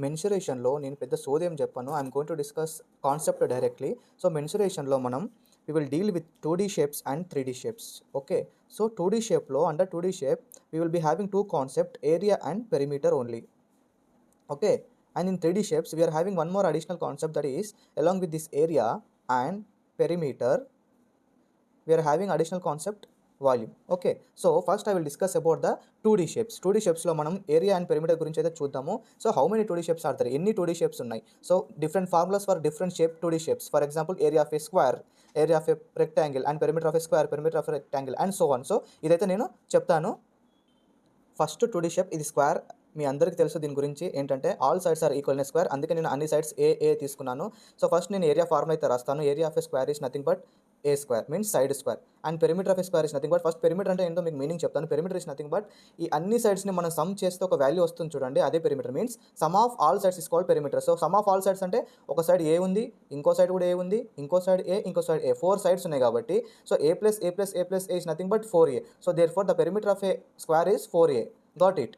మెన్సురేషన్లో నేను పెద్ద సోదేం చెప్పను. I'm going to discuss concept directly. So మెన్సురేషన్లో మనం we will deal with 2D shapes and 3D shapes. Okay. So 2D షేప్లో under 2D shape we will be having two concept area and perimeter only. Okay. And in 3D shapes we are having one more additional concept, that is along with this area and perimeter we are having additional concept volume. Okay. So first I will discuss about the 2D shapes. 2D షేప్స్లో మనం area and perimeter గురించి అయితే చూద్దాము. So how many 2D shapes are there, ఎన్ని 2D shapes ఉన్నాయి. So different formulas for different shape 2D shapes. For example area of a square, area of a rectangle and perimeter of a square, perimeter of a rectangle and so on. So ఇదైతే నేను చెప్తాను. First 2D shape, ఇది square. మీ అందరికీ తెలుసు దీని గురించి ఏంటంటే all sides are equal in square, అందుకే నేను అన్ని సైడ్స్ ఏ తీసుకున్నాను. సో ఫస్ట్ నేను ఏరియా ఫార్ములా అయితే రాస్తాను. Area of a square is nothing but a square means side square, and perimeter of a square is nothing but, first perimeter అంటే ఏంటో మీకు మీనింగ్ చెప్తాను. పెరిమీటర్ ఇస్ నథింగ్ బట్ ఈ అన్ని సైడ్స్ని మనం సమ్ చేస్తే ఒక వాల్యూ వస్తుంది చూడండి, అదే perimeter means some of all sides is called perimeter. So some of all sides అంటే ఒక సైడ్ ఏ ఉంది, ఇంకో సైడ్ కూడా ఏ ఉంది, ఇంకో సైడ్ ఏ, ఇంకో సైడ్ ఏ, 4 సైడ్స్ ఉన్నాయి కాబట్టి so a plus a plus a plus a is nothing but 4a. So therefore the perimeter of a square is 4a. Got it.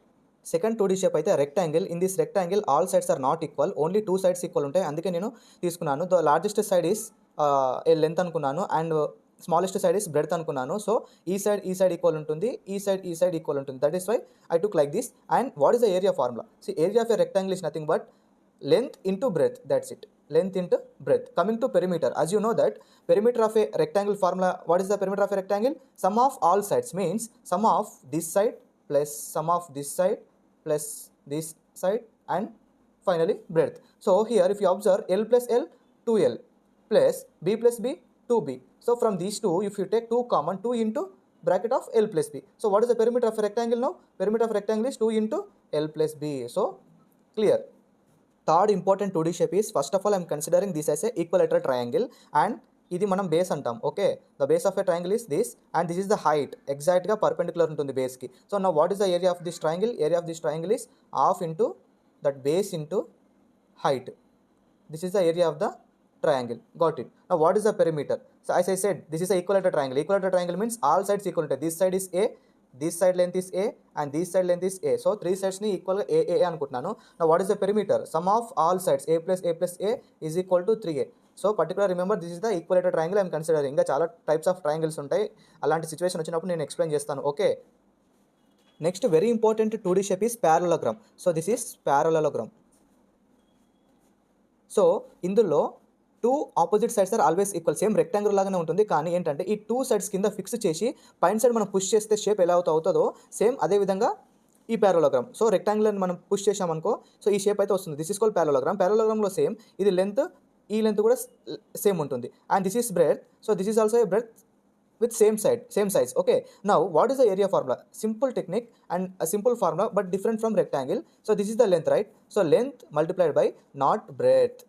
Second 2D shape అయితే rectangle. In this rectangle all sides are not equal, only 2 sides equal ఉంటాయి, అందుకే నేను తీసుకున్నాను. The largest side is a length అనుకున్నాను and smallest side is breadth అనుకున్నాను. So ఈ side equal ఉంటుంది, ఈ సైడ్ ఈక్వల్ ఉంటుంది. That is why I took like this. And what is the area formula? See area of a rectangle is nothing but length into breadth, that's it, length into breadth. Coming to perimeter, as you know that perimeter of a rectangle formula, what is the perimeter of a rectangle? Sum of all sides means sum of this side plus sum of this side plus this side and finally breadth. So here if you observe L plus L 2L plus B plus B 2B. So from these two if you take 2 common, 2 into bracket of L plus B. So what is the perimeter of a rectangle now? Perimeter of a rectangle is 2 into L plus B. So clear. Third important 2D shape is, first of all I'm considering this as a equilateral triangle and ఇది మనం base అంటాం. Okay. The base of a triangle is this and this is the height, ఎగ్జాక్ట్గా perpendicular ఉంటుంది బేస్కి. So నా what is the area of this triangle? Area of this triangle is half into that base into height. This is the area of the triangle. Got it. Now what is the perimeter? So as I said, this is a equilateral triangle. Equilateral triangle means all sides equal to this side is a, this side length is a and this side length is a. So 3 sides ni equal a అనుకుంటున్నాను. Now what is the perimeter? Sum of all sides a plus a is equal to 3a. So particular remember this is the equilateral triangle I'm considering. ఇంకా చాలా types of triangles ఉంటాయి, అలాంటి situation వచ్చినప్పుడు నేను explain చేస్తాను. Okay. Next very important 2D shape is parallelogram. So this is parallelogram. So ఇందులో 2 opposite sides are always equal, same rectangle లాగానే ఉంటుంది, కానీ ఏంటంటే ఈ 2 సైడ్స్ కింద ఫిక్స్ చేసి పైన సైడ్ మనం పుష్ చేస్తే షేప్ ఎలా అవుతుందో సేమ్ అదే విధంగా ఈ ప్యారలోగ్రామ్. సో రెక్టాంగిల్ అని మనం పుష్ చేసామనుకో, సో ఈ షేప్ అయితే వస్తుంది. This is called parallelogram. ప్యారలోగ్రామ్లో సేమ్ ఇది లెంత్, ఈ లెంత్ కూడా సేమ్ ఉంటుంది and this is breadth. So this is also a breadth with same size. Okay, now what is the area formula? Simple technique and a simple formula but different from rectangle. So this is the length, right? So length multiplied by not breadth,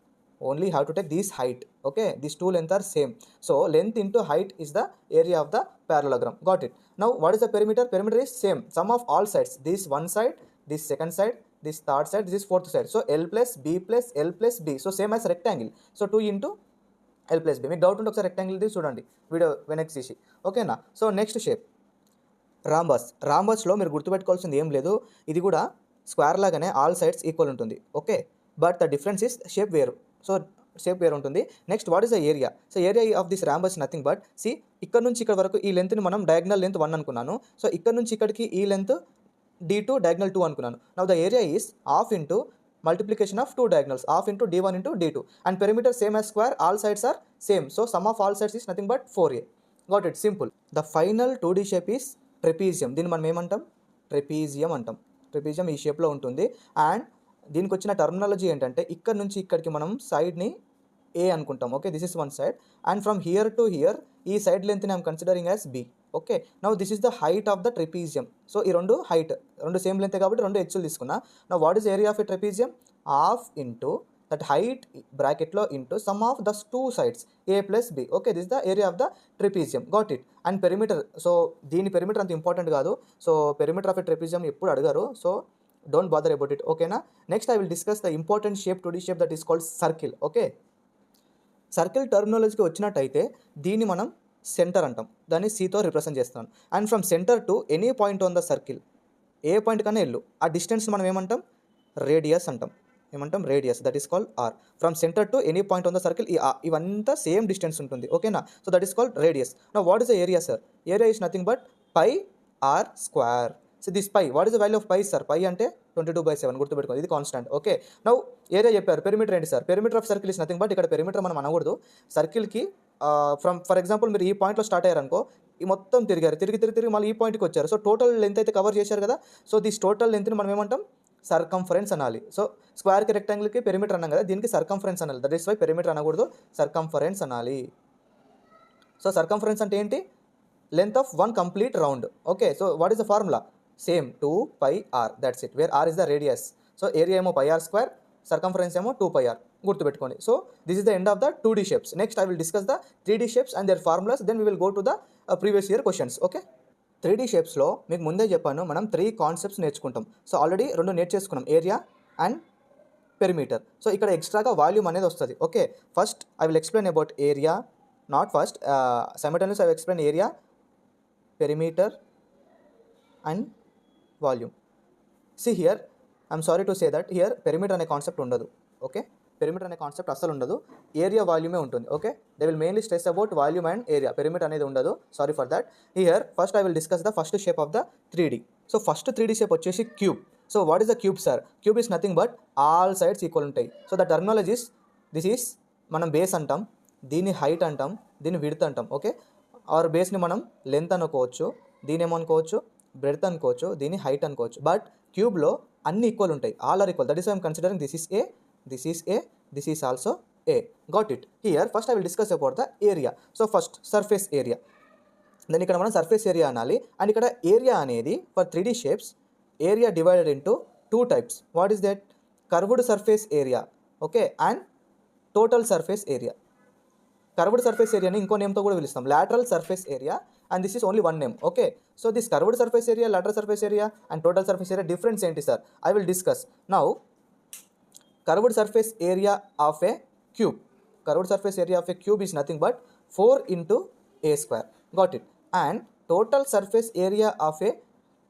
only have to take this height. Okay, these two lengths are same, so length into height is the area of the parallelogram. Got it. Now what is the perimeter? Perimeter is same, sum of all sides, this one side, this second side, this third side, this is fourth side. So L plus B plus L plus B, so same as rectangle. So 2 into L plus B. మీకు doubt ఉంటే ఒకసారి rectangle ఇది చూడండి video వెనక్కి తీసి. ఓకేనా. So next shape rhombus. రాంబస్లో మీరు గుర్తుపెట్టుకోవాల్సింది ఏం లేదు, ఇది కూడా స్క్వేర్ లాగానే ఆల్ సైడ్స్ ఈక్వల్ ఉంటుంది. Okay, but the difference is shape వేరు. సో షేప్ వేరు ఉంటుంది. Next what is the area? So area of this rhombus nothing but see ఇక్కడ నుంచి ఇక్కడ వరకు ఈ లెంత్ని మనం డయాగ్నల్ లెంత్ 1 అనుకున్నాను. సో ఇక్కడ నుంచి ఇక్కడికి ఈ లెంత్ D2 డయాగ్నల్ 2 అనుకున్నాను. Now the area is half into multiplication of 2 diagonals, half into D1 into D2 and perimeter same as square, all sides are same, so sum of all sides is nothing but 4a. Got it. Simple. The final 2D shape is trapezium. దీన్ని మనం ఏమంటాం? Trapezium అంటాం. Trapezium ఈ షేప్లో ఉంటుంది and దీనికి వచ్చిన terminology ఏంటంటే ఇక్కడ నుంచి ఇక్కడికి మనం సైడ్ని ఏ అనుకుంటాం. Okay, this is one side and from here to here ఈ సైడ్ లెంత్ని I'm considering as B. Okay, now this is the height of the trapezium. So ఈ రెండు హైట్, రెండు సేమ్ లెంత్ కాబట్టి రెండు హెచ్చులు తీసుకున్నా. Now what is area of a trapezium? Half into that height బ్రాకెట్లో into sum of the 2 sides a plus B. Okay, this the area of the trapezium. Got it. And perimeter, so దీని perimeter అంత important కాదు. So perimeter of a trapezium ఎప్పుడు అడగారు, so don't bother about it. ఓకేనా. Next I will discuss the important shape 2D shape that is called circle. Okay, circle టర్మినాలజీకి వచ్చినట్టయితే దీన్ని మనం centre అంటాం, దాన్ని సీతో రిప్రజెంట్ చేస్తున్నాం. And from centre to any point on the circle, A point కన్నా వెళ్ళు, ఆ డిస్టెన్స్ మనం ఏమంటాం? రేడియస్ అంటాం. ఏమంటాం radius, that is called R. From centre to any point on the circle ఇవంతా సేమ్ డిస్టెన్స్ ఉంటుంది, ఓకేనా. So that is called radius. Now what is the area sir? Area is nothing but pi R square. So this pi, what is the value of pi sir? Pi అంటే 22/7 గుర్తుపెట్టుకోండి, ఇది constant, okay. Now area చెప్పారు. Perimeter ఏంటి sir? Perimeter of circle is nothing but, ఇక్కడ perimeter మనం అనకూడదు. సర్కిల్కి for example మీరు ఈ పాయింట్లో స్టార్ట్ అయ్యారనుకో, ఈ మొత్తం తిరిగారు, తిరిగి మళ్ళీ ఈ పాయింట్కి వచ్చారు. సో టోటల్ లెంత్ అయితే కవర్ చేశారు కదా. సో దిస్ టోటల్ లెంత్ని మనం ఏమంటాం? సర్కంఫరెన్స్ అనాలి. సో స్క్వేర్కి రెక్టాంగిల్కి పెరిమీటర్ అన్నాం కదా, దీనికి సర్కంఫరెన్స్ అనాలి. దట్ ఈస్ వై పెరిమీటర్ అనకూడదు, సర్కంఫరెన్స్ అనాలి. సో సర్కంఫరెన్స్ అంటే ఏంటి? Length of one complete round, okay. So what is the formula? Same 2πr, that's it, where R is the radius. So area ఏమో πr², circumference ఏమో 2πr, గుర్తుపెట్టుకోండి. So this is the end of the 2D shapes. Next I will discuss the 3D shapes and their formulas, then we will go to the previous year questions, okay. 3D షేప్స్లో మీకు ముందే చెప్పాను, మనం 3 concepts నేర్చుకుంటాం. So already 2 నేర్చేసుకున్నాం, area and perimeter. So ఇక్కడ ఎక్స్ట్రాగా volume అనేది వస్తుంది, okay. First I will explain about area, not first, simultaneous I will explain area, perimeter and volume. See here, I'm sorry to say that here perimeter అనే concept ఉండదు, okay. Perimeter అనే concept అస్సలు ఉండదు, area వాల్యూమే ఉంటుంది, okay. They will mainly stress about volume and area, perimeter అనేది ఉండదు, sorry for that. Here first I will discuss the first shape of the 3D. So first 3D shape వచ్చేసి cube. So what is the cube sir? Cube is nothing but all sides equal ఉంటాయి. So the terminologies, this is మనం base అంటాం, దీన్ని height అంటాం, దీన్ని width అంటాం, okay. Are బేస్ని మనం length అనుకోవచ్చు, దీని ఏమనుకోవచ్చు బ్రెడ్త్ అనుకోవచ్చు, దీన్ని హైట్ అనుకోవచ్చు. బట్ క్యూబ్లో అన్ని ఈక్వల్ ఉంటాయి, all are equal. That is I'm considering this is A, this is A, this is also A. Got it? Here first I will discuss about the area. So first surface area, then ఇక్కడ మనం surface area అనాలి. And ఇక్కడ area అనేది for 3D shapes, area divided into 2 types. What is that? Curved surface area, okay, and total surface area. Curved surface ఏరియాని ఇంకో నేమ్తో కూడా పిలుస్తాం, lateral surface area, and this is only one name, okay. So this curved surface area, lateral surface area and total surface area difference ఏంటి sir? I will discuss now. Curved surface area of a cube, curved surface area of a cube is nothing but 4 into a², got it. And total surface area of a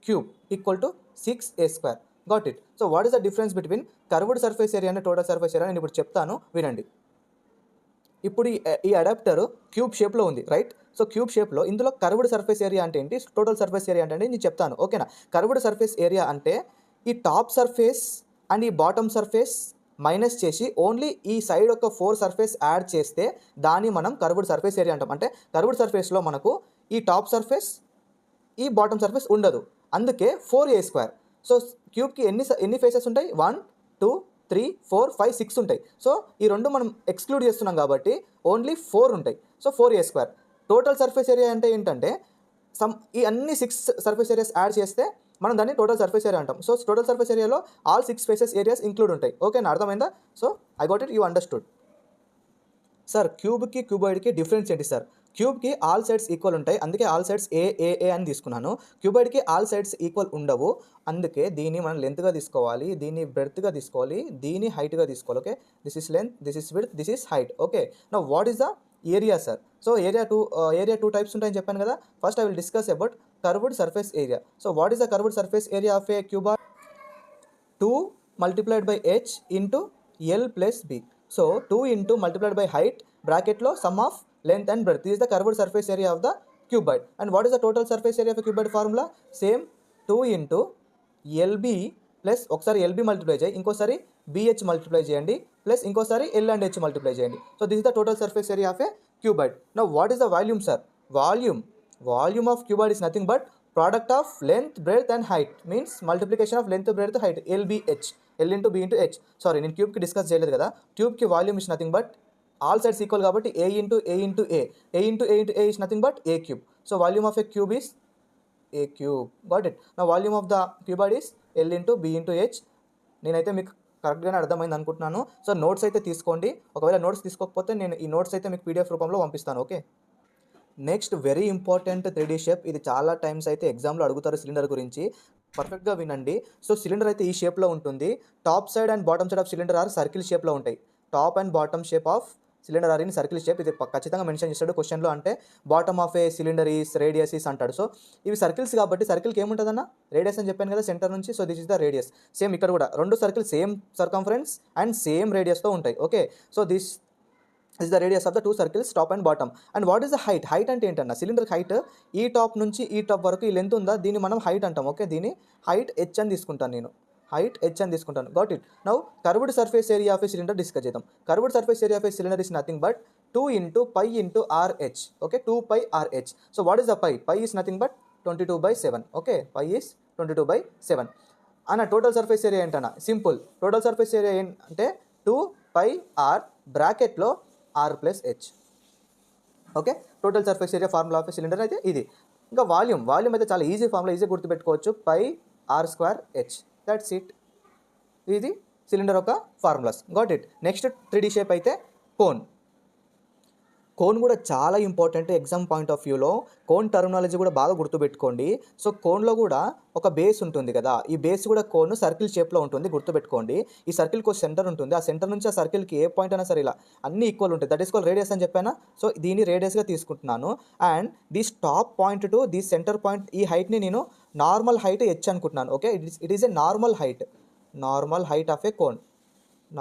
cube equal to 6a², got it. So what is the difference between curved surface area and total surface area? నేను ఇప్పుడు చెప్తాను, వినండి. ఇప్పుడు ఈ adapter cube షేప్లో ఉంది, right. So cube షేప్లో ఇందులో కర్వ్డ్ సర్ఫేస్ ఏరియా అంటే ఏంటి, టోటల్ సర్ఫేస్ ఏరియా అంటే నేను చెప్తాను, ఓకేనా. కర్వ్డ్ సర్ఫేస్ ఏరియా అంటే ఈ టాప్ సర్ఫేస్ అండ్ ఈ బాటమ్ సర్ఫేస్ మైనస్ చేసి ఓన్లీ ఈ సైడ్ ఒక 4 సర్ఫేస్ యాడ్ చేస్తే దాన్ని మనం కర్వ్డ్ సర్ఫేస్ ఏరియా అంటాం. అంటే కర్వ్డ్ సర్ఫేస్లో మనకు ఈ టాప్ సర్ఫేస్, ఈ బాటమ్ సర్ఫేస్ ఉండదు, అందుకే 4a². సో క్యూబ్కి ఎన్ని ఫేసెస్ ఉంటాయి? 1 2 3 4 5 6 ఉంటాయి. సో ఈ రెండు మనం ఎక్స్క్లూడ్ చేస్తున్నాం కాబట్టి ఓన్లీ 4 ఉంటాయి. So 4a². Total surface area అంటే ఏంటంటే ఈ అన్ని 6 సర్ఫేస్ ఏరియాస్ యాడ్ చేస్తే మనం దాన్ని టోటల్ సర్ఫేస్ ఏరియా అంటాం. సో టోటల్ సర్ఫేస్ ఏరియాలో ఆల్ 6 ఫేసెస్ ఏరియాస్ ఇంక్లూడ్ ఉంటాయి, ఓకేనా, అర్థమైందా? So I got it, you understood. Sir క్యూబ్కి క్యూబాయిడ్కి డిఫరెన్స్ ఏంటి సార్? క్యూబ్కి ఆల్ సైడ్స్ ఈక్వల్ ఉంటాయి, అందుకే ఆల్ సైడ్స్ ఏ అని తీసుకున్నాను. క్యూబాయిడ్కి ఆల్ సైడ్స్ ఈక్వల్ ఉండవు, అందుకే దీన్ని మనం లెంత్గా తీసుకోవాలి, దీన్ని బ్రెడ్త్గా తీసుకోవాలి, దీన్ని హైట్గా తీసుకోవాలి, okay. This is length, this is width, this is height, okay. Now what is the area sir? So area 2 types ఉంటాయని చెప్పాను కదా. First I will discuss about curved surface area. So what is the curved surface area of A cuboid? 2 multiplied by h into l plus b. So 2 into multiplied by height, bracket lo sum of length and breadth. This is the curved surface area of the cuboid. And what is the total surface area of a cuboid formula? Same 2 into lb plus ఒకసారి lb multiply చేయి, ఇంకోసారి bh multiply చేయండి, plus ఇంకోసారి l and h multiply చేయండి. So this is the total surface area of a cuboid. Now what is the volume sir? Volume of cuboid is nothing but product of length, breadth and height, means multiplication of length, breadth, height, lbh, l into b into h. Sorry, నేను క్యూబ్కి discuss చేయలేదు కదా. ట్యూబ్కి volume is nothing but all sides equal కాబట్టి a into a into a into a is nothing but a cube. So volume of a cube is a cube. Got it? Now volume of the cuboid is l into b into h. నేనైతే మీకు కరెక్ట్గానే అర్థమైంది అనుకుంటున్నాను. So notes అయితే తీసుకోండి, ఒకవేళ notes తీసుకోకపోతే నేను ఈ నోట్స్ అయితే మీకు పీడిఎఫ్ రూపంలో పంపిస్తాను, okay. Next very important 3D shape, ఇది చాలా టైమ్స్ అయితే ఎగ్జామ్లో అడుగుతారు సిలిండర్ గురించి, పర్ఫెక్ట్గా వినండి. సో సిలిండర్ అయితే ఈ షేప్లో ఉంటుంది, top side and bottom side of cylinder are circle షేప్లో ఉంటాయి. Top and bottom shape of cylinder are in circle shape, ఇది ఖచ్చితంగా మెన్షన్ చేస్తాడు క్వశ్చన్లో. అంటే bottom of a cylinder is radius is అంటాడు. సో ఇవి సర్కిల్స్ కాబట్టి సర్కిల్కి ఏముంటుందన్న రేడియస్ అని చెప్పాను కదా సెంటర్ నుంచి. So this is the radius. Same ఇక్కడ కూడా రెండు circle same circumference and same రేడియస్తో ఉంటాయి. Okay, so this is the radius of the two circles top and bottom. And what is the height? Height అంటే ఏంటన్నా, cylinder height ఈ top నుంచి ఈ టాప్ వరకు ఈ లెంత్ ఉందా, దీన్ని మనం హైట్ అంటాం. ఓకే, దీన్ని హైట్ h అని తీసుకుంటాను నేను, హైట్ h అని తీసుకుంటాను. Got it. Now curved surface area of a cylinder discuss చేద్దాం. Curved surface area of a cylinder is nothing but 2 into pi into RH. Okay, 2 pi RH. So what is the pi? Pi is nothing but 22/7. Okay, pi is 22/7. అన్న total surface area ఏంటన్నా, simple. Total surface area ఏంటంటే 2 pi r బ్రాకెట్లో r plus h. Okay, total surface area formula of cylinder అయితే ఇది. ఇంకా volume అయితే చాలా easy formula, easy గుర్తుపెట్టుకోవచ్చు. Pi r²h. That's it. ఇది సిలిండర్ యొక్క formulas. Got it. Next 3D shape అయితే కోన్. కోన్ కూడా చాలా ఇంపార్టెంట్ ఎగ్జామ్ పాయింట్ ఆఫ్ వ్యూలో. కోన్ టర్మినాలజీ కూడా బాగా గుర్తుపెట్టుకోండి. సో కోన్లో కూడా ఒక బేస్ ఉంటుంది కదా, ఈ బేస్ కూడా కోన్ సర్కిల్ షేప్లో ఉంటుంది, గుర్తుపెట్టుకోండి. ఈ సర్కిల్కి ఒక సెంటర్ ఉంటుంది, ఆ సెంటర్ నుంచి ఆ సర్కిల్కి ఏ పాయింట్ అయినా సరే ఇలా అన్ని ఈక్వల్ ఉంటాయి. దట్ ఈస్ కాల్ రేడియస్ అని చెప్పానా. సో దీన్ని రేడియస్గా తీసుకుంటున్నాను. And this top point to this centre point, ఈ హైట్ని నేను నార్మల్ హైట్ h అనుకుంటున్నాను. Okay, it is a normal height of a cone,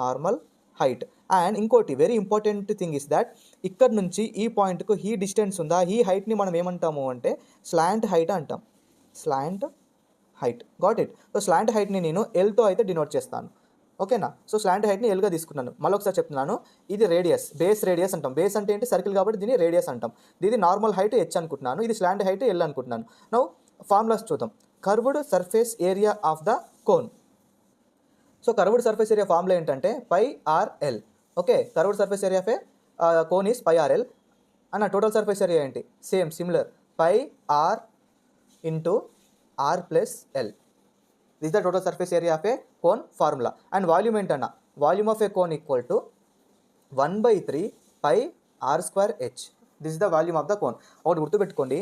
normal height. And ఇంకోటి very important thing is that ఇక్కడ నుంచి ఈ పాయింట్కు ఈ డిస్టెన్స్ ఉందా, ఈ హైట్ని మనం ఏమంటాము అంటే స్లాంట్ హైట్ అంటాం. Slant height. Got it. So slant హైట్ని నేను ఎల్తో అయితే డినోట్ చేస్తాను. ఓకేనా. సో స్లాంట్ హైట్ని ఎల్గా తీసుకున్నాను. మళ్ళీ ఒకసారి చెప్తున్నాను, ఇది రేడియస్, బేస్ రేడియస్ అంటాం. బేస్ అంటే ఏంటి, సర్కిల్ కాబట్టి దీన్ని రేడియస్ అంటాం. ఇది నార్మల్ హైట్ h అనుకుంటున్నాను, ఇది స్లాంట్ హైట్ ఎల్ అనుకుంటున్నాను. నౌ ఫార్ములాస్ చూద్దాం. Curved surface area of the cone. So curved surface area formula ఏంటంటే pi RL. Okay, curved surface area of a cone is pi RL. అన్న total surface area ఏంటి, same similar, pi R into R plus L. This the total surface area of a cone formula. And volume ఏంటన్నా, volume of a cone equal to 1/3 pi r²h. This the volume of the cone. ఒకటి గుర్తుపెట్టుకోండి,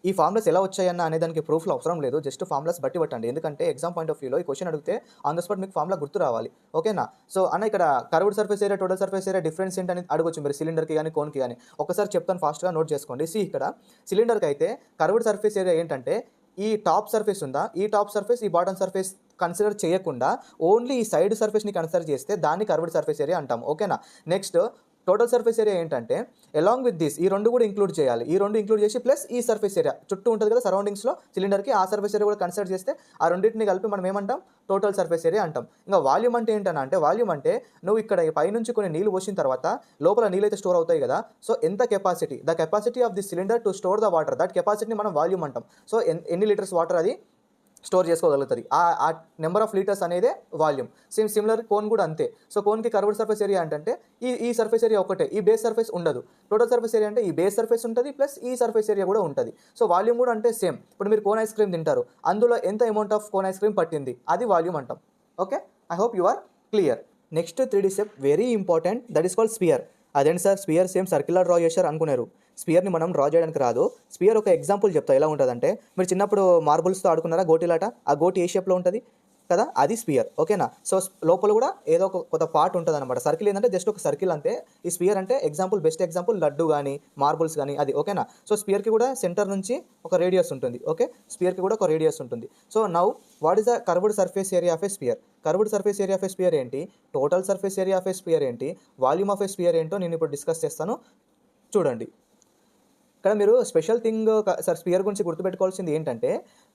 ఈ formulas ఎలా వచ్చాయన్న అనే దానికి ప్రూఫ్లో అవసరం లేదు, just formulas బట్టి పట్టండి. ఎందుకంటే ఎగ్జామ్ పాయింట్ ఆఫ్ వ్యూలో ఈ క్వశ్చన్ అడిగితే ఆన్ ద స్పాట్ మీకు ఫార్ములా గుర్తు రావాలి. ఓకేనా. సో అన్న ఇక్కడ curved surface area total surface area difference ఏంటని అడగొచ్చు మీరు, సిలిండర్కి కానీ కోన్కి కానీ. ఒకసారి చెప్తాను, ఫాస్ట్గా నోట్ చేసుకోండి. ఇక్కడ సిలిండర్కి అయితే కర్వ్డ్ సర్ఫేస్ ఏరియా ఏంటంటే ఈ టాప్ సర్ఫేస్ ఉందా, ఈ టాప్ సర్ఫేస్ ఈ బాటమ్ సర్ఫేస్ కన్సిడర్ చేయకుండా ఓన్లీ ఈ సైడ్ సర్ఫేస్ని కన్సిడర్ చేస్తే దాన్ని కర్వ్డ్ సర్ఫేస్ ఏరియా అంటాం. ఓకేనా. నెక్స్ట్ టోటల్ సర్ఫేస్ ఏరియా ఏంటంటే అలాంగ్ విత్ దిస్ ఈ రెండు కూడా ఇంక్లూడ్ చేయాలి. ఈ రెండు ఇంక్లూడ్ చేసి ప్లస్ ఈ సర్ఫేస్ ఏరియా చుట్టూ ఉంటుంది కదా సరౌండింగ్స్లో సిలిండర్కి, ఆ సర్ఫేస్ ఏరియా కూడా కన్సిడర్ చేస్తే ఆ రెండింటిని కలిపి మనం ఏమంటాం, టోటల్ సర్ఫేస్ ఏరియా అంటాం. ఇంకా వాల్యూమ్ అంటే ఏంటన్నా అంటే, వాల్యూమ్ అంటే నువ్వు ఇక్కడ పైనుంచి కొన్ని నీళ్ళు పోసిన తర్వాత లోపల నీళ్ళు అయితే స్టోర్ అవుతాయి కదా, సో ఎంత capacity, the capacity of the cylinder to store the water, that కెపాసిటీని మనం వాల్యూమ్ అంటాం. సో ఎన్ని లీటర్స్ వాటర్ అది స్టోర్ చేసుకోగలుగుతుంది, ఆ నెంబర్ ఆఫ్ లీటర్స్ అనేదే వాల్యూమ్. సిమిలర్ కోన్ కూడా అంతే. సో కోన్కి కర్వ్డ్ సర్ఫేస్ ఏరియా అంటే ఈ సర్ఫేస్ ఏరియా ఒకటే, ఈ బేస్ సర్ఫేస్ ఉండదు. టోటల్ సర్ఫేస్ ఏరియా అంటే ఈ బేస్ సర్ఫేస్ ఉంటుంది ప్లస్ ఈ సర్ఫేస్ ఏరియా కూడా ఉంటుంది. సో వాల్యూమ్ కూడా అంటే సేమ్. ఇప్పుడు మీరు కోన్ ఐస్ క్రీమ్ తింటారు, అందులో ఎంత amount of cone ice cream పట్టింది, అది వాల్యూమ్ అంటాం. Okay, I hope you are clear. Next 3D step very important, that is called sphere. అదేంటి సార్ స్పియర్ సేమ్ సర్కిల్లా డ్రా చేశారు అనుకున్నారు. స్పియర్ని మనం డ్రా చేయడానికి రాదు. స్పియర్ ఒక ఎగ్జాంపుల్ చెప్తా ఎలా ఉంటుందంటే, మీరు చిన్నప్పుడు మార్బుల్స్తో ఆడుకున్నారా, గోటీలాట, ఆ గోటి ఏ షేప్లో ఉంటుంది కదా, అది స్పియర్. ఓకేనా. సో లోపల కూడా ఏదో ఒక కొత్త పార్ట్ ఉంటుంది అనమాట. సర్కిల్ ఏంటంటే జస్ట్ ఒక సర్కిల్ అంతే. ఈ స్పియర్ అంటే ఎగ్జాంపుల్, బెస్ట్ ఎగ్జాంపుల్ లడ్డు కానీ మార్బుల్స్ కానీ అది. ఓకేనా. సో స్పియర్కి కూడా సెంటర్ నుంచి ఒక రేడియస్ ఉంటుంది. ఓకే, స్పియర్కి కూడా ఒక రేడియస్ ఉంటుంది. So now what is the curved surface area of a sphere. Curved surface area of a sphere ఏంటి, total surface area of a sphere ఏంటి, వాల్యూమ్ ఆఫ్ ఏ స్పియర్ ఏంటో నేను ఇప్పుడు డిస్కస్ చేస్తాను, చూడండి. ఇక్కడ మీరు స్పెషల్ థింగ్ సార్ స్పియర్ గురించి గుర్తుపెట్టుకోవాల్సింది ఏంటంటే,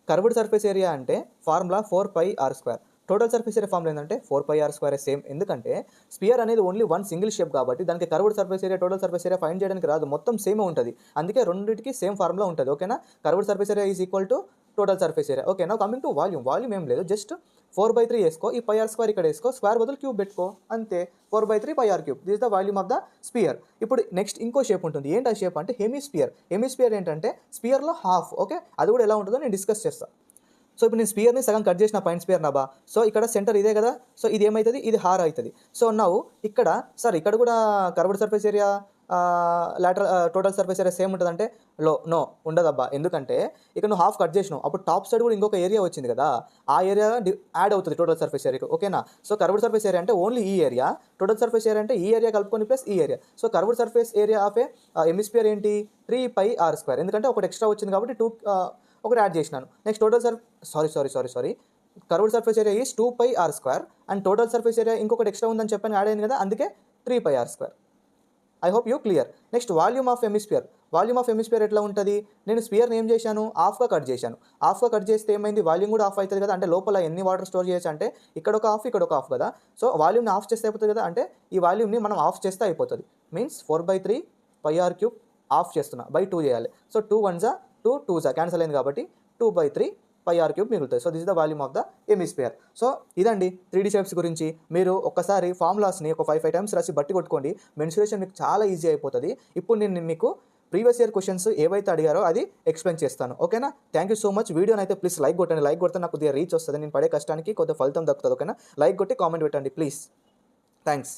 కర్వ్డ్ సర్ఫేస్ ఏరియా అంటే formula 4πr². Total surface area formula ఏంటంటే 4πr² సేమ్. ఎందుకంటే స్పియర్ అనేది ఓన్లీ వన్ సింగిల్ షేప్ కాబట్టి దానికి curved surface area total surface area find చేయడానికి రాదు, మొత్తం సేమ్ ఉంటుంది. అందుకే రెండింటికి సేమ్ ఫార్ములా ఉంటుంది. ఓకేనా. Curved surface area is equal to total surface area. ఓకేనా. కమింగ్ టు వాల్యూమ్, వాల్యూమ్ ఏం లేదు, జస్ట్ 4/3 వేసుకో, ఈ πr² ఇక్కడ వేసుకో, స్క్వేర్ బదులు క్యూబ్ పెట్టుకో, అంతే. 4/3 πr³ this is the volume of the spear. ఇప్పుడు నెక్స్ట్ ఇంకో షేప్ ఉంటుంది. ఏంటి ఆ షేప్ అంటే హెమిస్పియర్. హెమిస్పియర్ ఏంటంటే స్పియర్లో హాఫ్. ఓకే, అది కూడా ఎలా ఉంటుందో నేను డిస్కస్ చేస్తాను. సో ఇప్పుడు నేను స్పియర్ని సగం కట్ చేసిన, పాయింట్ స్పియర్ నాబా. సో ఇక్కడ సెంటర్ ఇదే కదా, సో ఇది ఏమవుతుంది, ఇది హార్ అవుతుంది. సో నౌ ఇక్కడ సార్ ఇక్కడ కూడా curved surface area lateral total surface area same ఉంటుందంటే నో ఉండదబ్బా. ఎందుకంటే ఇక్కడ నువ్వు హాఫ్ కట్ చేసినావు, అప్పుడు టాప్ సైడ్ కూడా ఇంకొక ఏరియా వచ్చింది కదా, ఆ ఏరియా యాడ్ అవుతుంది టోటల్ సర్ఫేస్ ఏరియాకి. ఓకేనా? సో కర్వ్డ్ సర్ఫేస్ ఏరియా అంటే ఓన్లీ ఈ ఏరియా, టోటల్ సర్ఫేస్ ఏరియా అంటే ఈ ఏరియా కలుపుకొని ప్లస్ ఈ area. So curved surface area of A hemisphere ఏంటి 3πr², ఎందుకంటే ఒకటి ఎక్స్ట్రా వచ్చింది కాబట్టి ఒకటి యాడ్ చేసినాను. Next total sorry curved surface area is 2πr² and total surface area ఇంకొకటి ఎక్స్ట్రా ఉందని చెప్పని యాడ్ అయింది కదా, అందుకే 3πr². I hope you clear. Next volume of hemisphere ఎట్లా ఉంటుంది? నేను స్పియర్ని ఏం చేశాను, హాఫ్గా కట్ చేశాను. హాఫ్గా కట్ చేస్తే ఏమైంది, వాల్యూమ్ కూడా హాఫ్ అవుతుంది కదా. అంటే లోపల ఎన్ని వాటర్ స్టోర్ చేయొచ్చు అంటే ఇక్కడ ఒక హాఫ్ ఇక్కడ ఒక హాఫ్ కదా. సో వాల్యూమ్ని ఆఫ్ చేస్తే అయిపోతుంది కదా, అంటే ఈ వాల్యూమ్ని మనం ఆఫ్ చేస్తే అయిపోతుంది. మీన్స్ 4/3πr³ ఆఫ్ చేస్తున్నా, బై 2 చేయాలి. సో 2 1s 2 2s క్యాన్సల్ అయింది కాబట్టి 2/3πr³ మిగులుతుంది. So this is the volume of the hemisphere. So ఇదండి 3D షేప్స్ గురించి. మీరు ఒక్కసారి ఫార్ములాస్ని ఒక 5 టైమ్స్ రాసి బట్టి కొట్టుకోండి, మెన్సురేషన్ మీకు చాలా ఈజీ అయిపోతుంది. ఇప్పుడు నేను మీకు ప్రీవియస్ ఇయర్ క్వశ్చన్స్ ఏవైతే అడిగారో అది ఎక్స్ప్లెయిన్ చేస్తాను. ఓకేనా? Thank you so much. వీడియోని అయితే ప్లీజ్ లైక్ కొట్టండి. లైక్ కొడితే నాకు కొద్దిగా రీచ్ వస్తుంది, నేను పడే కష్టానికి కొద్దిగా ఫలితం దక్కుతుంది. ఓకేనా? లైక్ కొట్టి కామెంట్ పెట్టండి ప్లీజ్. థ్యాంక్స్.